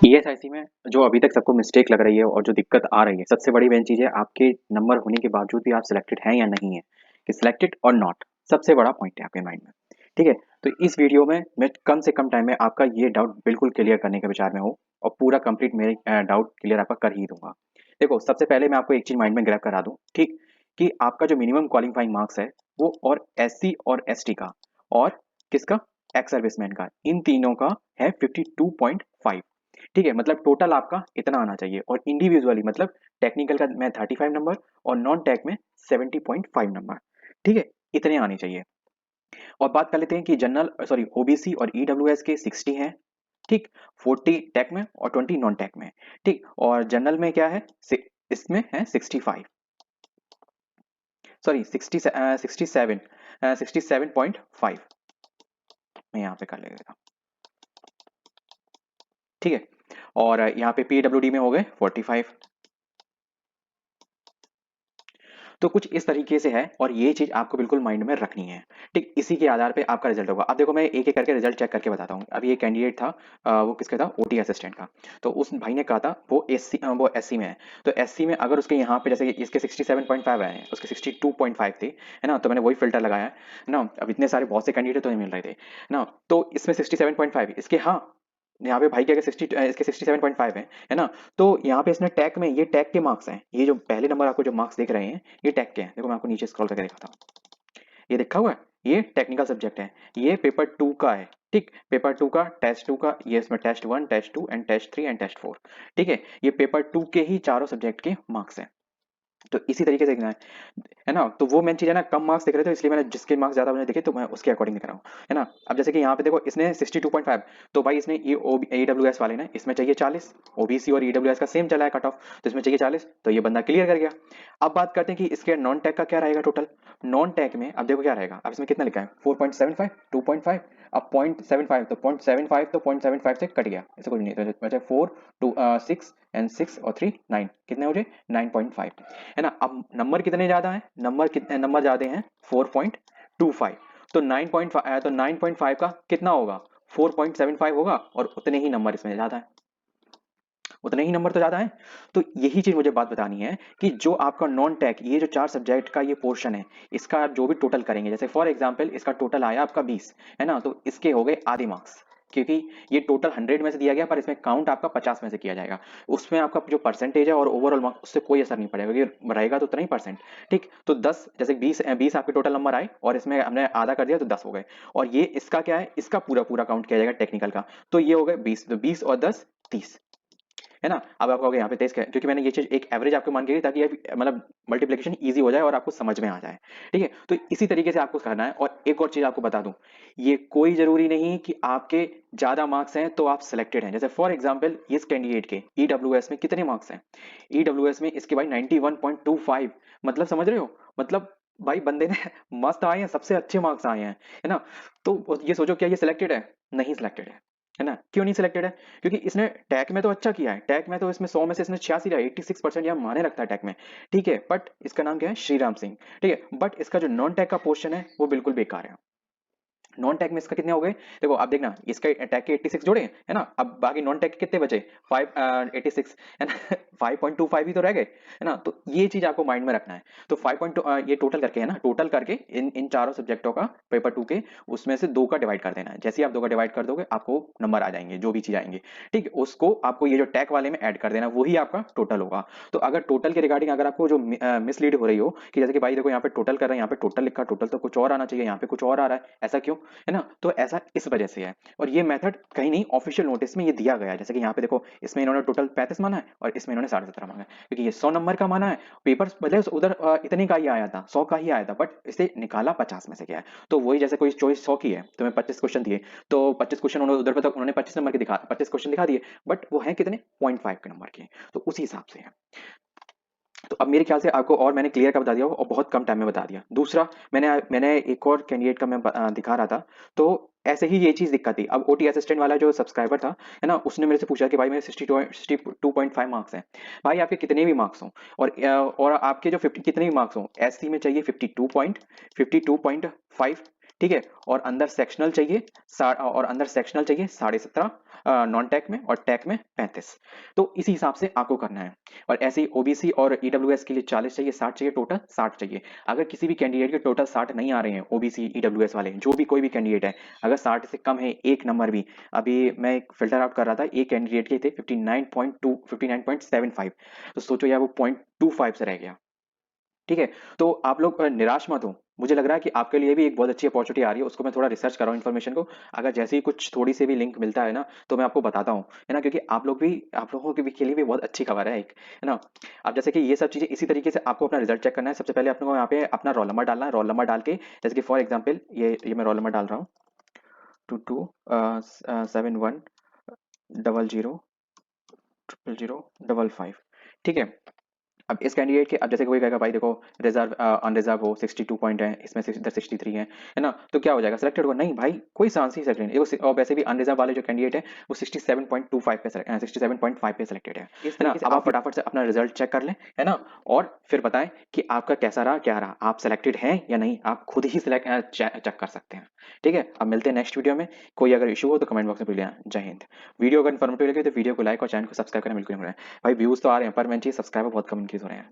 ESIC में जो अभी तक सबको मिस्टेक लग रही है और जो दिक्कत आ रही है, सबसे बड़ी मेन चीज़ है आपके नंबर होने के बावजूद भी आप सिलेक्टेड हैं या नहीं है, कि सिलेक्टेड और नॉट, सबसे बड़ा पॉइंट है आपके माइंड में। ठीक है, तो इस वीडियो में मैं कम से कम टाइम में आपका ये डाउट बिल्कुल क्लियर करने के विचार में हूँ और पूरा कंप्लीट मेरे डाउट क्लियर आपका कर ही दूंगा। देखो, सबसे पहले मैं आपको एक चीज़ माइंड में ग्रैब करा दूं, ठीक, कि आपका जो मिनिमम क्वालिफाइंग मार्क्स है वो और एससी और एसटी का और किसका, एक्स सर्विसमैन का, इन तीनों का है 52.5। ठीक है, मतलब टोटल आपका इतना आना चाहिए और इंडिविजुअली मतलब टेक्निकल का मैं 35 नंबर और नॉन टेक में 70.5 नंबर। ठीक है, इतने आने चाहिए। और बात कर लेते हैं कि जनरल सॉरी ओबीसी और ईडब्ल्यूएस के 60 हैं, ठीक, 40 टेक में और 20 नॉन टेक में। ठीक, और जनरल में क्या है, इसमें है 65, सॉरी 67.5 मैं यहाँ पे कर लेगा। ठीक है, और यहाँ पे पीडब्ल्यूडी में हो गए 45। तो कुछ इस तरीके से है और ये चीज आपको बिल्कुल माइंड में रखनी है। ठीक, इसी के आधार पे आपका रिजल्ट होगा। अब देखो, मैं एक एक करके रिजल्ट चेक करके बताता हूँ। अभी एक कैंडिडेट था, वो किसका था, ओटी असिस्टेंट का। तो उस भाई ने कहा था वो एससी में है। तो एससी में अगर उसके यहाँ पे जैसे इसके 67.5 आए हैं, उसके 62.5 थे, है ना, तो मैंने वही फिल्टर लगाया है ना। अब इतने सारे बहुत से कैंडिडेट तो नहीं मिल रहे थे ना, तो इसमें 67.5 इसके, हाँ, यहाँ पे भाई के अगर 60 इसके 67.5 है ना। तो यहाँ पे इसने टैग में, ये टैग के मार्क्स हैं, ये जो पहले नंबर आपको जो मार्क्स देख रहे हैं ये टैग के हैं। देखो मैं आपको नीचे स्क्रॉल करके दिखाता हूँ, ये देखा हुआ है, ये टेक्निकल सब्जेक्ट है, ये पेपर 2 का है। ठीक, पेपर 2 का, टेस्ट 2 का, ये इसमें test 1, test 2 and test 3 and test 4। ठीक है, ये पेपर 2 के ही चारों सब्जेक्ट के मार्क्स हैं। तो इसी तरीके से देखना है ना। तो वो मेन चीज है ना, कम मार्क्स दिख रहे थे इसलिए मैंने जिसके मार्क्स ज्यादा मुझे दिखे तो मैं उसके अकॉर्डिंग दिख रहा हूँ, है ना। अब जैसे कि यहाँ पे देखो, इसने 62.5, तो भाई इसने ये ईडब्ल्यूएस वाले ने इसमें चाहिए 40, ओबीसी और ईडब्ल्यूएस का सेम चला है कट ऑफ, तो इसमें चाहिए 40, तो ये बंदा क्लियर कर गया। अब बात करते हैं कि इसके नॉन टेक का क्या रहेगा टोटल। नॉन टेक में अब देखो क्या रहेगा, अब इसमें कितना लिखा है, 4.75, 2.5, अब 0.75, तो 0.75 तो 0.75 से कट गया, ऐसे कुछ नहीं, तो बचा 4, 2, 6 एंड 6 और 3 9, कितने हो गए, 9.5, है ना। अब नंबर कितने ज्यादा हैं, नंबर कितने नंबर ज्यादा हैं, 4.25, तो 9.5, तो 9.5 का कितना होगा, 4.75 होगा, और उतने ही नंबर इसमें ज्यादा है, उतने ही नंबर तो ज्यादा है। तो यही चीज मुझे बात बतानी है कि जो आपका नॉन टेक, ये जो चार सब्जेक्ट का ये पोर्शन है, इसका आप जो भी टोटल करेंगे, जैसे फॉर एग्जांपल इसका टोटल आया आपका 20, है ना, तो इसके हो गए आधे मार्क्स, क्योंकि ये टोटल 100 में से दिया गया पर इसमें काउंट आपका 50 में से किया जाएगा। उसमें आपका जो परसेंटेज है और ओवरऑल मार्क्स, उससे कोई असर नहीं पड़ेगा, क्योंकि रहेगा तो उतना ही परसेंट। ठीक, तो 10 जैसे 20 आपके टोटल नंबर आए और इसमें हमने आधा कर दिया तो 10 हो गए, और ये इसका क्या है, इसका पूरा पूरा काउंट किया जाएगा टेक्निकल का, तो ये हो गए 20, तो 20 और 10 30, है ना। अब आप कहोगे यहाँ पे 23 का है, क्योंकि मैंने ये चीज एक एवरेज आपको मान के दी ताकि ये मतलब मल्टीप्लिकेशन इजी हो जाए और आपको समझ में आ जाए। ठीक है, तो इसी तरीके से आपको करना है। और एक और चीज आपको बता दूं, ये कोई जरूरी नहीं कि आपके ज्यादा मार्क्स हैं तो आप सिलेक्टेड हैं। जैसे फॉर एग्जांपल इस कैंडिडेट के ईडब्ल्यूएस में कितने मार्क्स हैं, ईडब्ल्यूएस में इसके भाई 91.25, मतलब समझ रहे हो, मतलब भाई बंदे ने मस्त आए हैं, सबसे अच्छे मार्क्स आए हैं, है ना। तो ये सोचो क्या ये सिलेक्टेड है, नहीं सिलेक्टेड है ना। क्यों नहीं सिलेक्टेड है, क्योंकि इसने टैक में तो अच्छा किया है, टैक में तो इसमें 100 में से इसने 86 लिया, 86% यहाँ माने रखता है टैक में। ठीक है, बट इसका नाम क्या है, श्रीराम सिंह। ठीक है, बट इसका जो नॉन टैक का पोर्शन है वो बिल्कुल बेकार है। नॉन टैक में इसका कितने हो गए, देखो आप देखना, इसका टैक के 86 जोड़े, है ना, अब बाकी नॉन टैक के कितने बचे, 86, है ना। 5.25 ही तो रह गए, है ना। तो ये चीज आपको माइंड में रखना है। तो 5.2 ये टोटल करके, है ना, टोटल करके इन इन चारों सब्जेक्टों का पेपर 2 के, उसमें से 2 का डिवाइड कर देना है। जैसे ही आप 2 का डिवाइड कर दोगे आपको नंबर आ जाएंगे, जो भी चीज आएंगे। ठीक है, उसको आपको ये जो टैक वाले में ऐड कर देना, वही आपका टोटल होगा। तो अगर टोटल के रिगार्डिंग अगर आपको जो मिसलीड हो रही हो कि जैसे कि भाई देखो यहाँ पे टोटल कर रहे हैं, यहाँ पे टोटल लिखा, टोटल तो कुछ और आना चाहिए, यहाँ पे कुछ और आ रहा है, ऐसा क्यों, है ना। तो ऐसा इस वजह से है, और ये मेथड कहीं नहीं ऑफिशियल नोटिस में ये दिया गया है। जैसे कि यहाँ पे देखो, इसमें इन्होंने टोटल 35 माना है और इसमें इन्होंने 17.5 मांगा है, क्योंकि ये 100 नंबर का माना है। पेपर भले उधर इतने का ही आया था, 100 का ही आया था, बट इसे निकाला 50 में से गया है। तो वही जैसे कोई चॉइस 100 की है, तो मैं 25 क्वेश्चन दिए, तो 25 क्वेश्चन उन्होंने उधर पे तक उन्होंने 25 नंबर के दिखा 25 क्वेश्चन दिखा दिए, बट वो है कितने, 0.5 के नंबर के, तो उसी हिसाब से है। तो अब मेरे ख्याल से आपको और मैंने क्लियर का बता दिया और बहुत कम टाइम में बता दिया। दूसरा, मैंने मैंने एक और कैंडिडेट का मैं दिखा रहा था, तो ऐसे ही ये चीज दिक्कत थी। अब ओटी असिस्टेंट वाला जो सब्सक्राइबर था, है ना, उसने मेरे से पूछा कि भाई मेरे 62.5 मार्क्स हैं। भाई आपके कितने भी मार्क्स हों, और आपके जो 50 कितने भी मार्क्स हों, एससी में चाहिए 52.5, ठीक है, और अंदर सेक्शनल चाहिए 17.5, नॉन टैक में और टैक में 35। तो इसी हिसाब से आपको करना है। और ऐसे ही ओबीसी और ईडब्ल्यूएस के लिए 40 चाहिए, 60 चाहिए, टोटल 60 चाहिए। अगर किसी भी कैंडिडेट के टोटल 60 नहीं आ रहे हैं, ओबीसी ईडब्ल्यूएस वाले जो भी कोई भी कैंडिडेट है, अगर 60 से कम है एक नंबर भी, अभी मैं एक फिल्टर आउट कर रहा था, एक कैंडिडेट के थे 59.75, तो सोचो यार वो 0.25 से रह गया। ठीक है, तो आप लोग निराश मत हो। मुझे लग रहा है कि आपके लिए भी एक बहुत अच्छी अपॉर्चुनिटी आ रही है, उसको मैं थोड़ा रिसर्च कर रहा हूँ इन्फॉर्मेशन को। अगर जैसे ही कुछ थोड़ी सी भी लिंक मिलता है ना, तो मैं आपको बताता हूँ, है ना, क्योंकि आप लोगों के लिए भी बहुत अच्छी खबर है एक, है ना। अब जैसे कि ये सब चीज़ें इसी तरीके से आपको अपना रिजल्ट चेक करना है। सबसे पहले अपने को यहाँ पे अपना रोल नंबर डालना है। रोल नंबर डाल के, जैसे कि फॉर एग्जाम्पल ये मैं रोल नंबर डाल रहा हूँ, 2271000055। ठीक है, अब इस कैंडिडेट के, अब जैसे कोई कहेगा भाई देखो रिजर्व अनरिजर्व हो 62 पॉइंट है, इसमें से इधर 63 है ना, तो क्या हो जाएगा, सिलेक्टेड होगा नहीं भाई, कोई चांस ही सेलेक्ट नहीं। और वैसे भी अनरिजर्व वाले जो कैंडिडेट है वो 67.25 पे 67.5 पे सिलेक्टेड है। इस तरीके से अब आप फटाफट से अपना रिजल्ट चेक कर लें, है ना, और फिर बताएं कि आपका कैसा रहा, क्या रहा, आप सेलेक्टेड हैं या नहीं, आप खुद ही सिलेक्ट चेक कर सकते हैं। ठीक है, अब मिलते हैं नेक्स्ट वीडियो में। कोई अगर इशू हो तो कमेंट बॉक्स में पूछ लेना। जय हिंद। वीडियो अगर इन्फॉर्मेटिव लगे तो वीडियो को लाइक और चैनल को सब्सक्राइब करना बिल्कुल नहीं भूलें। भाई व्यूज तो आ रहे हैं पर मैं चाहिए सब्सक्राइबर बहुत कम इंक्रीज हो रहे हैं।